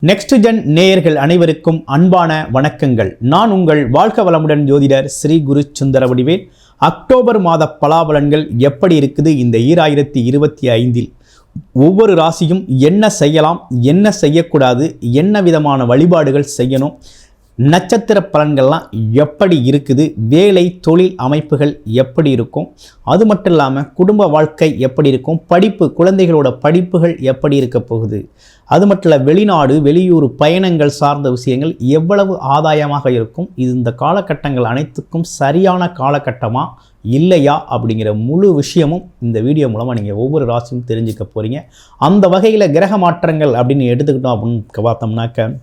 Next gen நேயர்கள் அனைவருக்கும் அன்பான வணக்கங்கள். நான் உங்கள் வாழ்க வளமுடன் ஜோதிடர் ஸ்ரீ குரு சுந்தரவடிவேல். அக்டோபர் மாத பலாபலன்கள் எப்படி இருக்குது இந்த 2025 ஒவ்வொரு ராசியும் என்ன செய்யலாம், என்ன செய்யக்கூடாது, என்ன விதமான வழிபாடுகள் செய்யணும், நட்சத்திர பலன்கள்லாம் எப்படி இருக்குது, வேலை தொழில் அமைப்புகள் எப்படி இருக்கும், அது மட்டும் இல்லாமல் குடும்ப வாழ்க்கை எப்படி இருக்கும், படிப்பு குழந்தைகளோட படிப்புகள் எப்படி இருக்க போகுது, அது மட்டும் இல்லை வெளிநாடு வெளியூர் பயணங்கள் சார்ந்த விஷயங்கள் எவ்வளவு ஆதாயமாக இருக்கும், இது இந்த காலகட்டங்கள் அனைத்துக்கும் சரியான காலகட்டமாக இல்லையா அப்படிங்கிற முழு விஷயமும் இந்த வீடியோ மூலமாக நீங்கள் ஒவ்வொரு ராசியும் தெரிஞ்சுக்க போகிறீங்க. அந்த வகையில் கிரக மாற்றங்கள் அப்படின்னு எடுத்துக்கிட்டோம் அப்படின்னு பார்த்தோம்னாக்க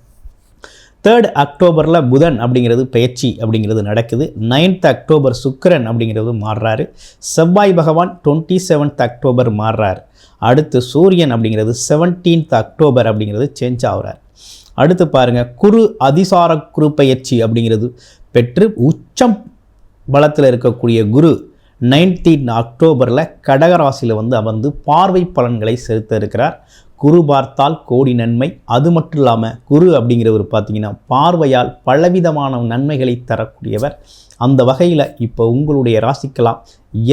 3rd அக்டோபரில் புதன் அப்படிங்கிறது பெயர்ச்சி அப்படிங்கிறது நடக்குது. 9th அக்டோபர் சுக்கிரன் அப்படிங்கிறது மாறுறாரு. செவ்வாய் பகவான் 27th அக்டோபர் மாறுறார். அடுத்து சூரியன் அப்படிங்கிறது 17th அக்டோபர் அப்படிங்கிறது சேஞ்ச் ஆகிறார். அடுத்து பாருங்கள், குரு அதிசார குரு பெயர்ச்சி அப்படிங்கிறது பெற்று உச்சம் பலத்தில் இருக்கக்கூடிய குரு 19th அக்டோபரில் கடகராசியில் அமர்ந்து பார்வை பலன்களை செலுத்த இருக்கிறார். குரு பார்த்தால் கோடி நன்மை. அது மட்டும் இல்லாமல் குரு அப்படிங்கிறவர் பார்த்தீங்கன்னா பார்வையால் பலவிதமான நன்மைகளை தரக்கூடியவர். அந்த வகையில் இப்போ உங்களுடைய ராசிக்கெல்லாம்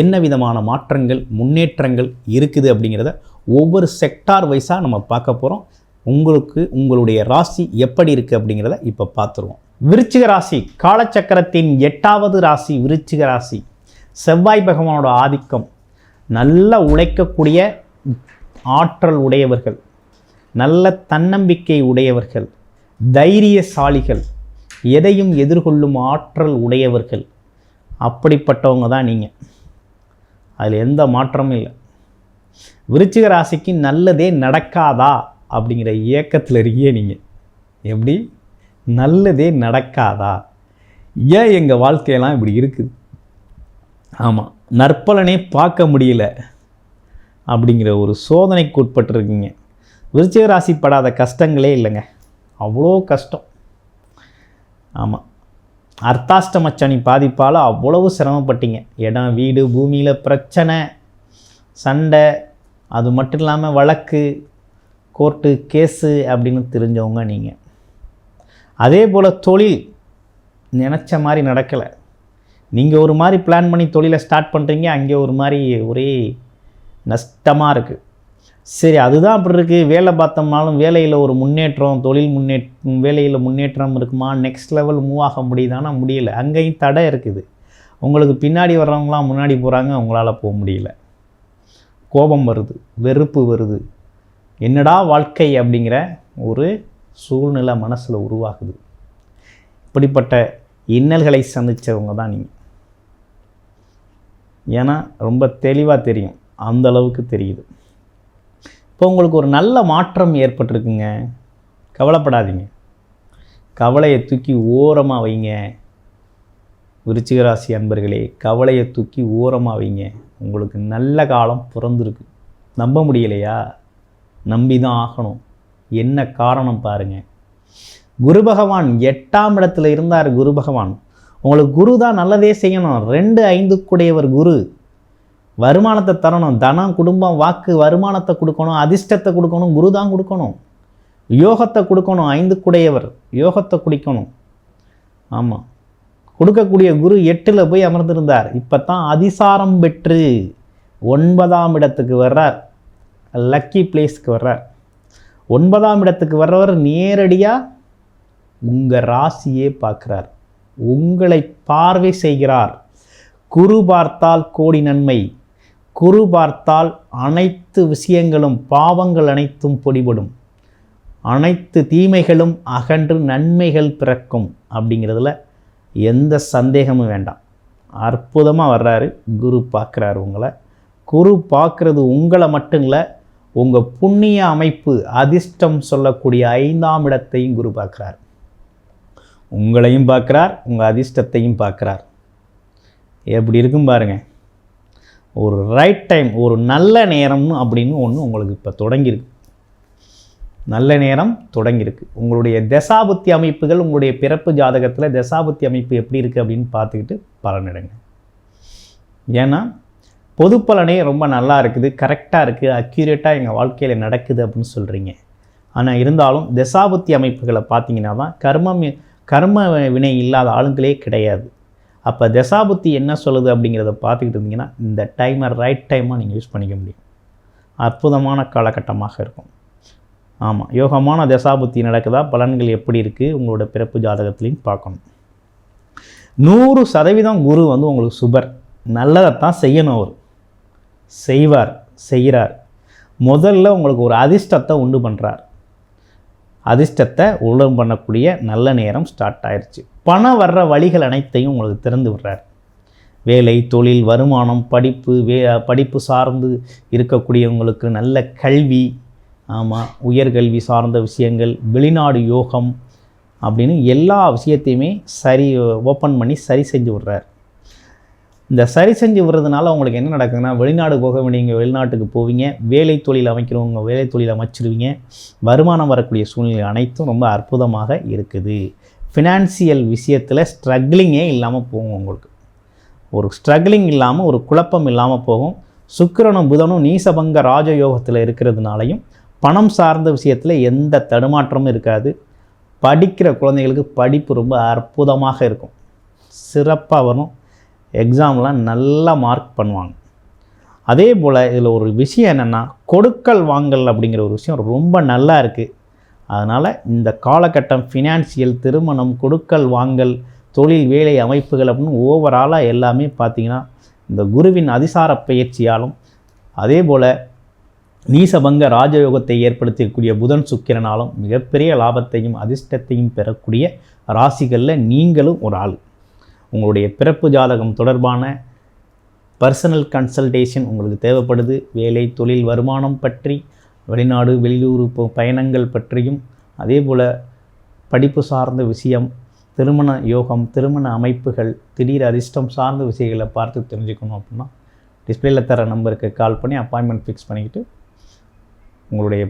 என்ன விதமான மாற்றங்கள் முன்னேற்றங்கள் இருக்குது அப்படிங்கிறத ஒவ்வொரு செக்டார் வைஸாக நம்ம பார்க்க போகிறோம். உங்களுடைய ராசி எப்படி இருக்குது அப்படிங்கிறத இப்போ பார்த்துருவோம். விருச்சிக ராசி காலச்சக்கரத்தின் 8வது ராசி விருச்சிக ராசி. செவ்வாய் பகவானோட ஆதிக்கம், நல்ல உழைக்கக்கூடிய ஆற்றல் உடையவர்கள், நல்ல தன்னம்பிக்கை உடையவர்கள், தைரியசாலிகள், எதையும் எதிர்கொள்ளும் ஆற்றல் உடையவர்கள், அப்படிப்பட்டவங்க தான் நீங்கள். அதில் எந்த மாற்றமும் இல்லை. விருச்சிக ராசிக்கு நல்லதே நடக்காதா அப்படிங்கிற இயக்கத்தில் இருக்கே நீங்கள். எப்படி நல்லதே நடக்காதா, ஏன் எங்கள் வாழ்க்கையெல்லாம் இப்படி இருக்குது, ஆமாம் நற்பலனே பார்க்க முடியல அப்படிங்கிற ஒரு சோதனைக்கு உட்பட்டுருக்கீங்க. விருச்சிக ராசி படாத கஷ்டங்களே இல்லைங்க, அவ்வளோ கஷ்டம். ஆமாம், அர்த்தாஷ்டம சனி பாதிப்பால் அவ்வளவு சிரமப்பட்டீங்க. இடம் வீடு பூமியில் பிரச்சனை சண்டை, அது மட்டும் இல்லாமல் வழக்கு கோர்ட்டு கேஸு அப்படின்னு தெரிஞ்சவங்க நீங்கள். அதே போல் தொழில் நினச்ச மாதிரி நடக்கலை. நீங்கள் ஒரு மாதிரி பிளான் பண்ணி தொழிலை ஸ்டார்ட் பண்ணுறீங்க, அங்கே ஒரு மாதிரி ஒரே நஷ்டமாக இருக்குது. சரி, அதுதான் அப்படி இருக்குது. வேலை பார்த்தோம்னாலும் வேலையில் ஒரு முன்னேற்றம், வேலையில் முன்னேற்றம் இருக்குமா, நெக்ஸ்ட் லெவல் மூவ் ஆக முடியுதானா முடியல. அங்கேயும் தடை இருக்குது. உங்களுக்கு பின்னாடி வர்றவங்களாம் முன்னாடி போகிறாங்க, உங்களால் போக முடியல. கோபம் வருது, வெறுப்பு வருது, என்னடா வாழ்க்கை அப்படிங்கிற ஒரு சூழ்நிலை மனசில் உருவாகுது. இப்படிப்பட்ட இன்னல்களை சந்தித்தவங்க தான் நீங்கள். ஏன்னா ரொம்ப தெளிவாக தெரியும், அந்த அளவுக்கு தெரியுது. இப்போ உங்களுக்கு ஒரு நல்ல மாற்றம் ஏற்பட்டிருக்குங்க, கவலைப்படாதீங்க. கவலையை தூக்கி ஓரமாக வைங்க. விருச்சிக ராசி அன்பர்களே, கவலையை தூக்கி ஓரமாக வைங்க. உங்களுக்கு நல்ல காலம் பிறந்திருக்கு. நம்ப முடியலையா? நம்பி தான் ஆகணும். என்ன காரணம் பாருங்கள். குரு பகவான் 8ஆம் இடத்துல இருந்தார். குரு பகவான் உங்களுக்கு குரு தான் நல்லதே செய்யணும். 2-5 குரு வருமானத்தை தரணும். தனம் குடும்பம் வாக்கு வருமானத்தை கொடுக்கணும், அதிர்ஷ்டத்தை கொடுக்கணும். குரு தான் கொடுக்கணும். யோகத்தை கொடுக்கணும். 5 யோகத்தை குடிக்கணும். ஆமாம், கொடுக்கக்கூடிய குரு 8ல் போய் அமர்ந்திருந்தார். இப்போ தான் அதிசாரம் பெற்று 9ஆம் இடத்துக்கு வர்றார். லக்கி பிளேஸ்க்கு வர்றார். 9ஆம் இடத்துக்கு வர்றவர் நேரடியாக உங்கள் ராசியே பார்க்குறார், உங்களை பார்வை செய்கிறார். குரு பார்த்தால் கோடி நன்மை. குரு பார்த்தால் அனைத்து விஷயங்களும் பாவங்கள் அனைத்தும் பொடிபடும், அனைத்து தீமைகளும் அகன்று நன்மைகள் பிறக்கும் அப்படிங்கிறதுல எந்த சந்தேகமும் வேண்டாம். அற்புதமாக வர்றாரு. குரு பார்க்குறாரு உங்களை. குரு பார்க்குறது உங்களை மட்டும் இல்லை, உங்கள் புண்ணிய அமைப்பு அதிர்ஷ்டம் சொல்லக்கூடிய 5ஆம் இடத்தையும் குரு பார்க்குறார். உங்களையும் பார்க்குறார், உங்கள் அதிர்ஷ்டத்தையும் பார்க்குறார். எப்படி இருக்கும் பாருங்கள். ஒரு ரைட் டைம், ஒரு நல்ல நேரம்னு அப்படின்னு ஒன்று உங்களுக்கு இப்போ தொடங்கியிருக்கு. நல்ல நேரம் தொடங்கியிருக்கு. உங்களுடைய தசாபுத்தி அமைப்புகள், உங்களுடைய பிறப்பு ஜாதகத்தில் தசாபுத்தி அமைப்பு எப்படி இருக்குது அப்படின்னு பார்த்துக்கிட்டு பலனிடுங்க. ஏன்னா பொது பலனே ரொம்ப நல்லா இருக்குது, கரெக்டாக இருக்குது, அக்யூரேட்டாக எங்கள் வாழ்க்கையில் நடக்குது அப்படின்னு சொல்கிறீங்க. ஆனால் இருந்தாலும் தசாபுத்தி அமைப்புகளை பார்த்தீங்கன்னா தான் கர்ம வினை இல்லாத ஆளுங்களே கிடையாது. அப்போ தசாபுத்தி என்ன சொல்லுது அப்படிங்கிறத பார்த்துக்கிட்டு இருந்தீங்கன்னா இந்த டைமை ரைட் டைமாக நீங்கள் யூஸ் பண்ணிக்க முடியும். அற்புதமான காலகட்டமாக இருக்கும். ஆமாம், யோகமான தசாபுத்தி நடக்குதா, பலன்கள் எப்படி இருக்குது உங்களோட பிறப்பு ஜாதகத்துலேயும் பார்க்கணும். 100% குரு வந்து உங்களுக்கு சுபர், நல்லதைத்தான் செய்யணும். அவர் செய்கிறார். முதல்ல உங்களுக்கு ஒரு அதிர்ஷ்டத்தை உண்டு பண்ணுறார். அதிர்ஷ்டத்தை உண்டு பண்ணக்கூடிய நல்ல நேரம் ஸ்டார்ட் ஆயிடுச்சு. பணம் வர்ற வழிகள் அனைத்தையும் உங்களுக்கு திறந்து விடுறார். வேலை, தொழில், வருமானம், படிப்பு சார்ந்து இருக்கக்கூடியவங்களுக்கு நல்ல கல்வி, உயர்கல்வி சார்ந்த விஷயங்கள், வெளிநாடு யோகம் அப்படின்னு எல்லா விஷயத்தையுமே ஓப்பன் பண்ணி சரி செஞ்சு விடுறார். இந்த சரி செஞ்சு விடுறதுனால உங்களுக்கு என்ன நடக்குதுன்னா, வெளிநாடு போக வேண்டியவங்க வெளிநாட்டுக்கு போவீங்க, வேலை தொழில் அமைக்கிறவங்க வேலை தொழில் அமைச்சிருவீங்க, வருமானம் வரக்கூடிய சூழ்நிலை அனைத்தும் ரொம்ப அற்புதமாக இருக்குது. ஃபினான்சியல் விஷயத்தில் ஸ்ட்ரகிளிங்கே இல்லாமல் போகும். உங்களுக்கு ஒரு ஸ்ட்ரகிளிங் இல்லாமல், ஒரு குழப்பம் இல்லாமல் போகும். சுக்கிரனும் புதனும் நீசபங்க ராஜயோகத்தில் இருக்கிறதுனாலையும் பணம் சார்ந்த விஷயத்தில் எந்த தடுமாற்றமும் இருக்காது. படிக்கிற குழந்தைகளுக்கு படிப்பு ரொம்ப அற்புதமாக இருக்கும், சிறப்பாக வரும். எக்ஸாம்லாம் நல்லா மார்க் பண்ணுவாங்க. அதே போல் இதில் ஒரு விஷயம் என்னென்னா, கொடுக்கல் வாங்கல் அப்படிங்கிற ஒரு விஷயம் ரொம்ப நல்லா இருக்குது. அதனால் இந்த காலகட்டம் ஃபினான்சியல், திருமணம், கொடுக்கல் வாங்கல், தொழில், வேலை அமைப்புகள் அப்படின்னு ஓவராலாக எல்லாமே பார்த்திங்கன்னா இந்த குருவின் அதிசார பயிற்சியாலும் அதே போல் நீசபங்க ராஜயோகத்தை ஏற்படுத்தக்கூடிய புதன் சுக்கிரனாலும் மிகப்பெரிய லாபத்தையும் அதிர்ஷ்டத்தையும் பெறக்கூடிய ராசிகளில் நீங்களும் ஒரு ஆள். உங்களுடைய பிறப்பு ஜாதகம் தொடர்பான பர்சனல் கன்சல்டேஷன் உங்களுக்கு தேவைப்படுது. வேலை, தொழில், வருமானம் பற்றி, வெளிநாடு வெளியூர் பயணங்கள் பற்றியும், அதே போல் படிப்பு சார்ந்த விஷயம், திருமண யோகம், திருமண அமைப்புகள், திடீர் அதிர்ஷ்டம் சார்ந்த விஷயங்களை பார்த்து தெரிஞ்சுக்கணும் அப்படின்னா டிஸ்பிளேல தர நம்பருக்கு கால் பண்ணி அப்பாயின்மெண்ட் ஃபிக்ஸ் பண்ணிக்கிட்டு உங்களுடைய